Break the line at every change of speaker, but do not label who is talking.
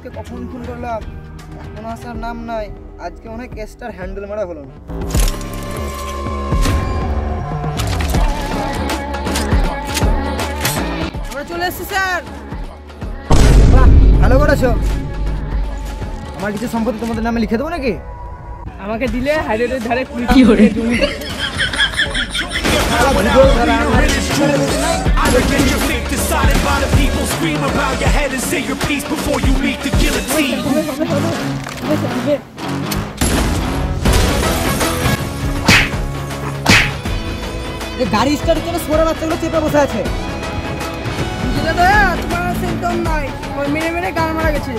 পুলিশকে কখন ফোন করলাম, এখন আসার নাম নাই। আজকে মনে হয় কেসটার হ্যান্ডেল মারা হলো না। আমরা চলে এসেছি স্যার। বাহ, ভালো করেছো। আমার কিছু সম্পত্তি তোমাদের নামে লিখে দেবো নাকি?
আমাকে দিলে হাইরোডের ধারে কি করে তুমি
গাড়ি স্টার্ট করে সোরা বাচ্চাগুলো চেপে বসে আছে।
তোমার সিমটম নাই, মেরে মেরে গান মারা গেছে।